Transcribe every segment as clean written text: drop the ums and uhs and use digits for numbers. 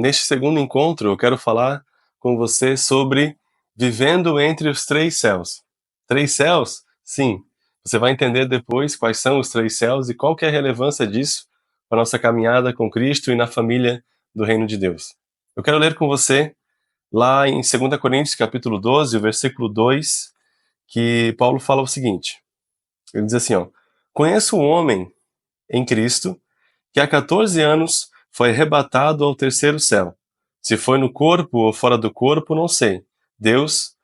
Neste segundo encontro, eu quero falar com você sobre vivendo entre os três céus. Três céus? Sim. Você vai entender depois quais são os três céus e qual que é a relevância disso para a nossa caminhada com Cristo e na família do Reino de Deus. Eu quero ler com você lá em 2 Coríntios capítulo 12, o versículo 2, que Paulo fala o seguinte. Ele diz assim, conheço um homem em Cristo que há 14 anos foi arrebatado ao terceiro céu. Se foi no corpo ou fora do corpo, não sei. Deus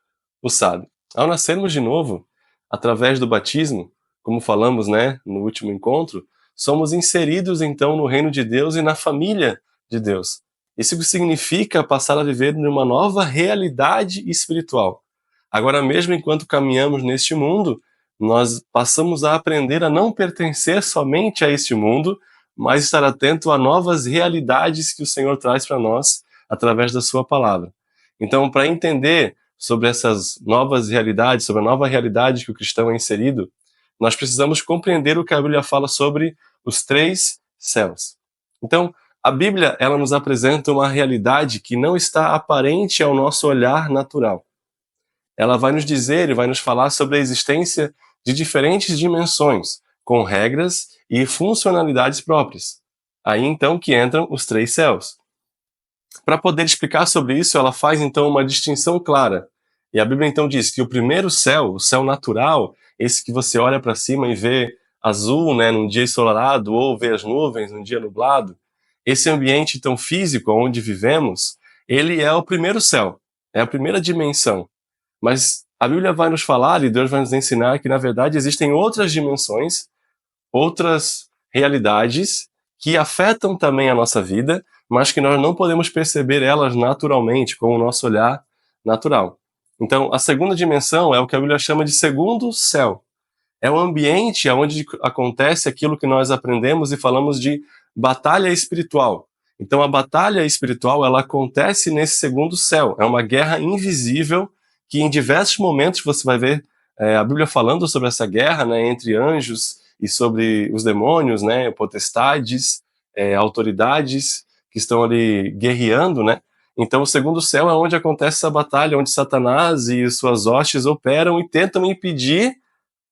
o sabe. Ao nascermos de novo, através do batismo, como falamos, no último encontro, somos inseridos então no reino de Deus e na família de Deus. Isso significa passar a viver numa nova realidade espiritual. Agora, mesmo enquanto caminhamos neste mundo, nós passamos a aprender a não pertencer somente a este mundo, mas estar atento a novas realidades que o Senhor traz para nós através da sua palavra. Então, para entender sobre essas novas realidades, sobre a nova realidade que o cristão é inserido, nós precisamos compreender o que a Bíblia fala sobre os três céus. Então, a Bíblia, ela nos apresenta uma realidade que não está aparente ao nosso olhar natural. Ela vai nos dizer e vai nos falar sobre a existência de diferentes dimensões, com regras e funcionalidades próprias. Aí então que entram os três céus. Para poder explicar sobre isso, ela faz então uma distinção clara. E a Bíblia então diz que o primeiro céu, o céu natural, esse que você olha para cima e vê azul, num dia ensolarado, ou vê as nuvens num dia nublado, esse ambiente então físico onde vivemos, ele é o primeiro céu, é a primeira dimensão. Mas a Bíblia vai nos falar e Deus vai nos ensinar que, na verdade, existem outras dimensões, outras realidades que afetam também a nossa vida, mas que nós não podemos perceber elas naturalmente, com o nosso olhar natural. Então, a segunda dimensão é o que a Bíblia chama de segundo céu. É o ambiente onde acontece aquilo que nós aprendemos e falamos de batalha espiritual. Então, a batalha espiritual, ela acontece nesse segundo céu. É uma guerra invisível que em diversos momentos você vai ver a Bíblia falando sobre essa guerra, entre anjos e sobre os demônios, potestades, autoridades que estão ali guerreando, Então o segundo céu é onde acontece essa batalha, onde Satanás e suas hostes operam e tentam impedir,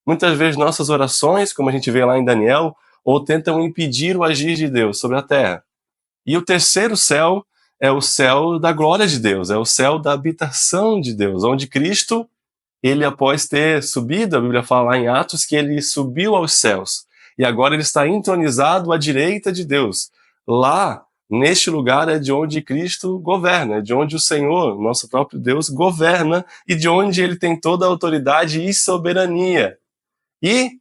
muitas vezes, nossas orações, como a gente vê lá em Daniel, ou tentam impedir o agir de Deus sobre a terra. E o terceiro céu é o céu da glória de Deus, é o céu da habitação de Deus, onde Cristo, ele após ter subido, a Bíblia fala lá em Atos que ele subiu aos céus, e agora ele está entronizado à direita de Deus. Lá, neste lugar, é de onde Cristo governa, é de onde o Senhor, nosso próprio Deus, governa, e de onde ele tem toda a autoridade e soberania. E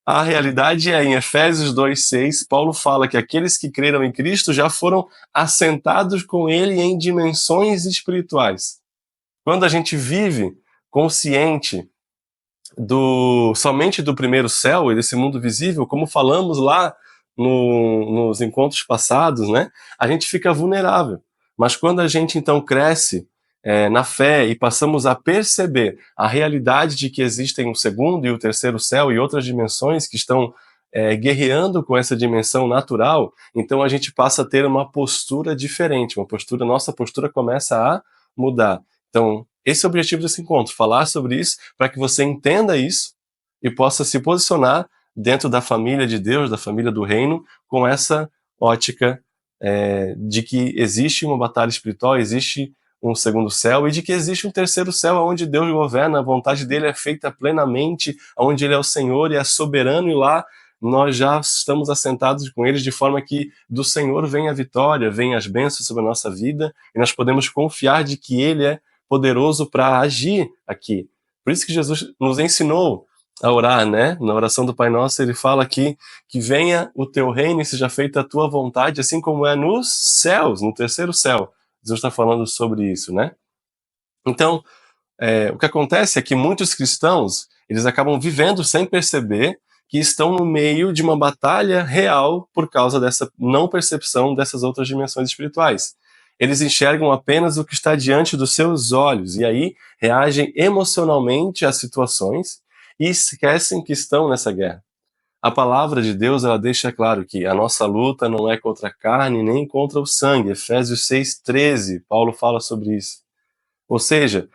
a realidade é, em Efésios 2:6, Paulo fala que aqueles que creram em Cristo já foram assentados com ele em dimensões espirituais. Quando a gente vive consciente somente do primeiro céu e desse mundo visível, como falamos lá nos encontros passados, a gente fica vulnerável. Mas quando a gente então cresce na fé e passamos a perceber a realidade de que existem o segundo e o terceiro céu e outras dimensões que estão guerreando com essa dimensão natural, então a gente passa a ter uma postura diferente, nossa postura começa a mudar. Então, esse é o objetivo desse encontro, falar sobre isso para que você entenda isso e possa se posicionar dentro da família de Deus, da família do reino, com essa ótica de que existe uma batalha espiritual, existe um segundo céu, e de que existe um terceiro céu onde Deus governa, a vontade dele é feita plenamente, onde ele é o Senhor e é soberano, e lá nós já estamos assentados com eles, de forma que do Senhor vem a vitória, vem as bênçãos sobre a nossa vida, e nós podemos confiar de que ele é poderoso para agir aqui. Por isso que Jesus nos ensinou a orar, Na oração do Pai Nosso, ele fala aqui que venha o teu reino e seja feita a tua vontade, assim como é nos céus, no terceiro céu. Jesus está falando sobre isso, Então, o que acontece é que muitos cristãos, eles acabam vivendo sem perceber que estão no meio de uma batalha real por causa dessa não percepção dessas outras dimensões espirituais. Eles enxergam apenas o que está diante dos seus olhos e aí reagem emocionalmente às situações e esquecem que estão nessa guerra. A palavra de Deus, ela deixa claro que a nossa luta não é contra a carne nem contra o sangue. Efésios 6:13, Paulo fala sobre isso. Ou seja,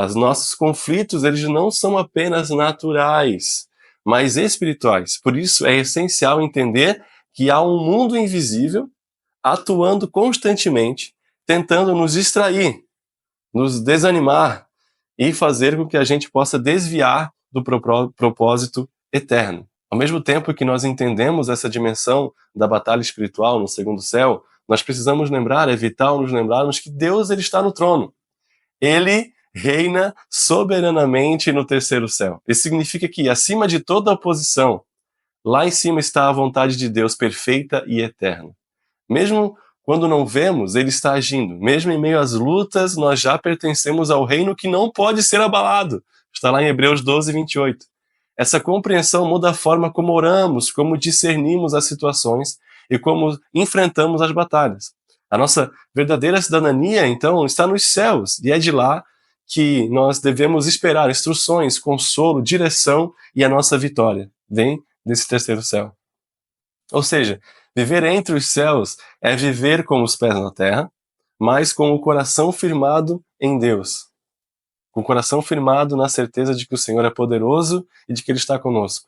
os nossos conflitos, eles não são apenas naturais, mas espirituais. Por isso é essencial entender que há um mundo invisível atuando constantemente, tentando nos distrair, nos desanimar e fazer com que a gente possa desviar do propósito eterno. Ao mesmo tempo que nós entendemos essa dimensão da batalha espiritual no segundo céu, nós precisamos lembrar, é vital nos lembrarmos que Deus, ele está no trono. Ele reina soberanamente no terceiro céu. Isso significa que, acima de toda oposição, lá em cima está a vontade de Deus perfeita e eterna. Mesmo quando não vemos, ele está agindo. Mesmo em meio às lutas, nós já pertencemos ao reino que não pode ser abalado. Está lá em Hebreus 12:28. Essa compreensão muda a forma como oramos, como discernimos as situações e como enfrentamos as batalhas. A nossa verdadeira cidadania, então, está nos céus, e é de lá que nós devemos esperar instruções, consolo, direção e a nossa vitória. Vem desse terceiro céu. Ou seja, viver entre os céus é viver com os pés na terra, mas com o coração firmado em Deus. Com o coração firmado na certeza de que o Senhor é poderoso e de que Ele está conosco.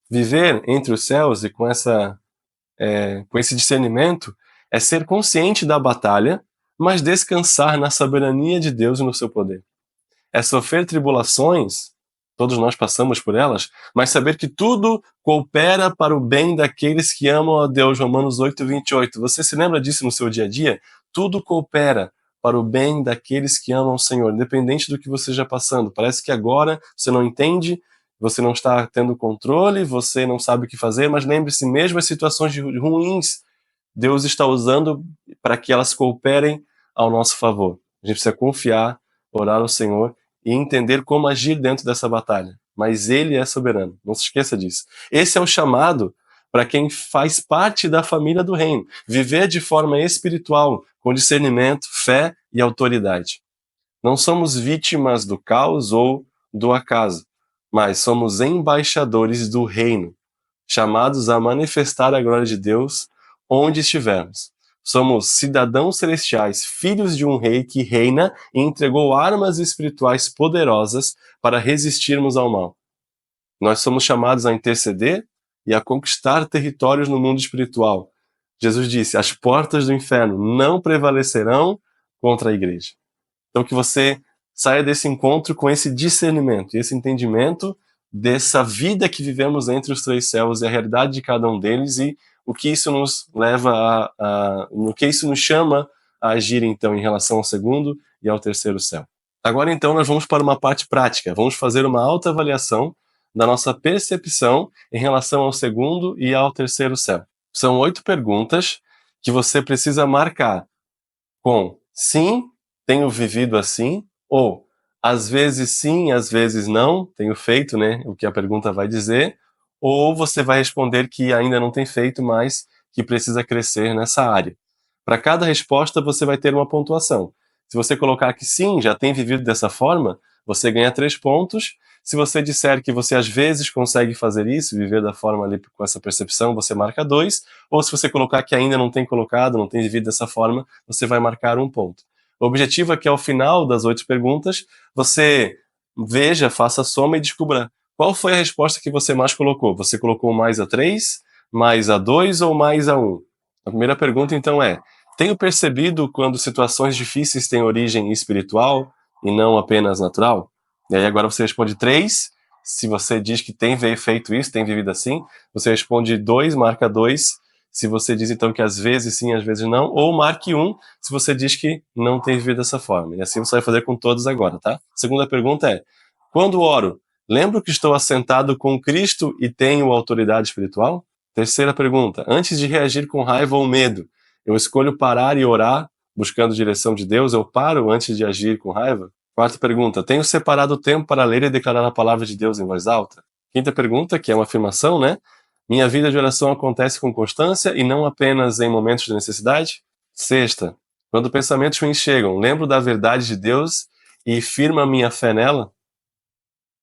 Viver entre os céus e com esse discernimento é ser consciente da batalha, mas descansar na soberania de Deus e no seu poder. É sofrer tribulações, todos nós passamos por elas, mas saber que tudo coopera para o bem daqueles que amam a Deus. Romanos 8:28. Você se lembra disso no seu dia a dia? Tudo coopera para o bem daqueles que amam o Senhor, independente do que você já passando. Parece que agora você não entende, você não está tendo controle, você não sabe o que fazer, mas lembre-se, mesmo as situações ruins, Deus está usando para que elas cooperem ao nosso favor. A gente precisa confiar, orar ao Senhor e entender como agir dentro dessa batalha. Mas Ele é soberano, não se esqueça disso. Esse é o chamado para quem faz parte da família do reino. Viver de forma espiritual, com discernimento, fé e autoridade. Não somos vítimas do caos ou do acaso, mas somos embaixadores do reino, chamados a manifestar a glória de Deus onde estivermos. Somos cidadãos celestiais, filhos de um rei que reina e entregou armas espirituais poderosas para resistirmos ao mal. Nós somos chamados a interceder e a conquistar territórios no mundo espiritual. Jesus disse, as portas do inferno não prevalecerão contra a igreja. Então que você saia desse encontro com esse discernimento e esse entendimento dessa vida que vivemos entre os três céus e a realidade de cada um deles e o que isso nos leva o que isso nos chama a agir então em relação ao segundo e ao terceiro céu. Agora então nós vamos para uma parte prática, vamos fazer uma autoavaliação da nossa percepção em relação ao segundo e ao terceiro céu. São 8 perguntas que você precisa marcar com sim, tenho vivido assim, ou às vezes sim, às vezes não, tenho feito, né, o que a pergunta vai dizer, ou você vai responder que ainda não tem feito, mas que precisa crescer nessa área. Para cada resposta você vai ter uma pontuação. Se você colocar que sim, já tem vivido dessa forma, você ganha 3 pontos. Se você disser que você às vezes consegue fazer isso, viver da forma ali com essa percepção, você marca 2. Ou se você colocar que ainda não tem colocado, não tem vivido dessa forma, você vai marcar 1 ponto. O objetivo é que ao final das 8 perguntas, você veja, faça a soma e descubra qual foi a resposta que você mais colocou. Você colocou mais a 3, mais a 2 ou mais a 1? A primeira pergunta então é, tenho percebido quando situações difíceis têm origem espiritual e não apenas natural? E aí agora você responde 3, se você diz que tem feito isso, tem vivido assim, você responde 2, marca 2, se você diz então que às vezes sim, às vezes não, ou marque 1, se você diz que não tem vivido dessa forma. E assim você vai fazer com todos agora, tá? A segunda pergunta é, quando oro, lembro que estou assentado com Cristo e tenho autoridade espiritual? Terceira pergunta, antes de reagir com raiva ou medo, eu escolho parar e orar, buscando direção de Deus, eu paro antes de agir com raiva? Quarta pergunta, tenho separado o tempo para ler e declarar a palavra de Deus em voz alta? Quinta pergunta, que é uma afirmação, né? Minha vida de oração acontece com constância e não apenas em momentos de necessidade? Sexta, quando pensamentos ruins chegam, lembro da verdade de Deus e firma minha fé nela?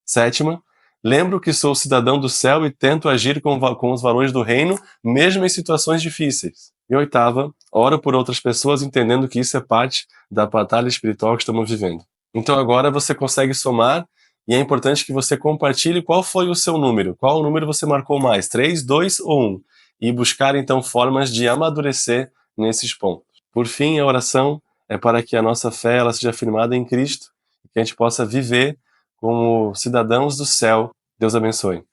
Sétima, Lembro que sou cidadão do céu e tento agir com os valores do reino, mesmo em situações difíceis. E oitava, oro por outras pessoas entendendo que isso é parte da batalha espiritual que estamos vivendo. Então agora você consegue somar e é importante que você compartilhe qual foi o seu número, qual número você marcou mais, 3, 2 ou 1, e buscar então formas de amadurecer nesses pontos. Por fim, a oração é para que a nossa fé ela seja firmada em Cristo, que a gente possa viver como cidadãos do céu. Deus abençoe.